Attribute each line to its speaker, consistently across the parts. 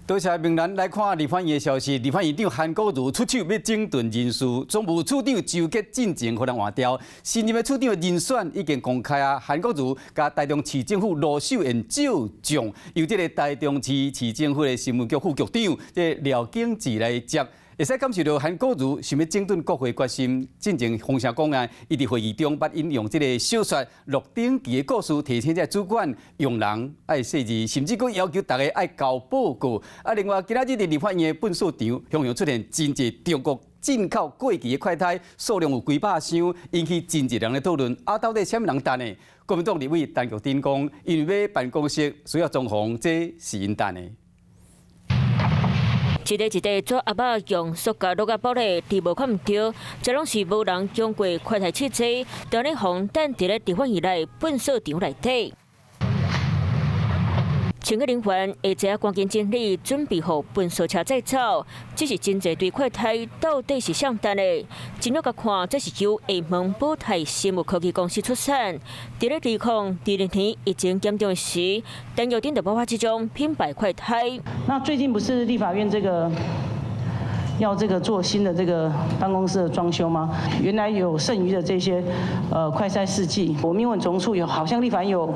Speaker 1: 多谢明兰来看立法院的消息，立法院长韩国瑜出手要整顿人事，总务处长纠结进程可能换掉。新任的处长的人选已经公开啊，韩国瑜甲台中市政府罗秀燕照将，由这个台中市政府的新闻局副局长这廖景志来接。会使感受到韩国瑜想要整顿国会决心，进前风声讲啊，伊伫会议中捌引用这个小说《鹿鼎记》的故事，提醒这主管用人爱细致，甚至佫要求大家爱交报告。啊，另外今仔日伫立法院的本所场，向向出现真侪中国进口过期的快胎，数量有几百箱，引起真侪人的讨论。啊，到底什么人担的？国民党立委陈菊珍讲，因为办公室需要装潢，这是因担的。
Speaker 2: 一个一个做阿爸用塑胶落个玻璃，伫无看唔到，这拢是无人用过快台汽车，当咧红等伫咧地方以内本所场内底。前个人员会知影关键整理，准备好本所车载走，只是真侪堆快胎到底是上单的？真了甲看，这是由厦门宝泰生物科技公司出产。伫咧2020年疫情严重时，陈友典就爆发这种品牌快胎。
Speaker 3: 那最近不是立法院要做新的办公室的装修吗？原来有剩余的这些快筛试剂，我们因为总处好像立法院有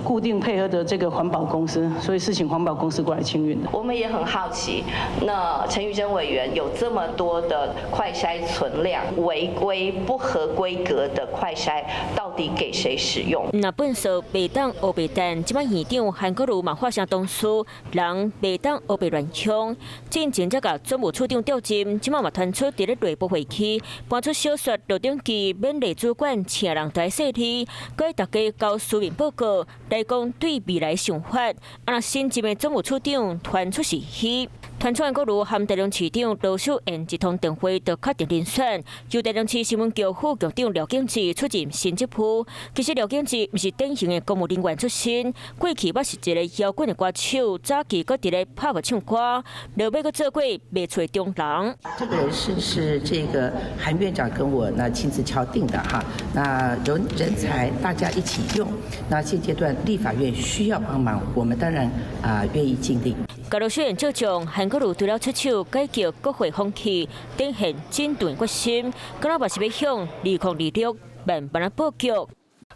Speaker 3: 固定配合的这个环保公司，所以是请环保公司过来清运的。
Speaker 4: 我们也很好奇，那陈玉珍委员有这么多的快筛存量，违规不合规格的快筛到底给谁使用？
Speaker 2: 那本所袂当黑白蛋，即摆院长韩国瑜嘛发声动书，人袂当黑白乱枪，进前才甲总务处长调。即马嘛传出伫咧内部会期搬出小说《鹿鼎记》免立主管请人在说理，佮大家交书面报告来讲对未来想法。啊，那新任的总务处长传出是他。传出韩国瑜和台中市长罗秀燕一通电话，就确定人选，由台中市新闻局副局长廖景志出任新职务。其实廖景志毋是典型的公务人员出身，过去捌是一个摇滚的歌手，早期佫伫咧拍舞唱歌，后尾佫做过卖菜中人。
Speaker 5: 这个人事是这个韩院长跟我亲自敲定的哈。那人才大家一起用，那现阶段立法院需要帮忙，我们当然愿意尽力。
Speaker 2: 甲罗秀燕照将韩国瑜除了出手改革国会风气，展现整顿决心，敢若嘛是要向2026慢慢来布局。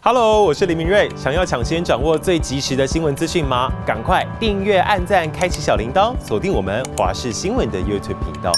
Speaker 6: Hello， 我是林明瑞。想要抢先掌握最及时的新闻资讯吗？赶快订阅、按赞、开启小铃铛，锁定我们华视新闻的 YouTube 频道。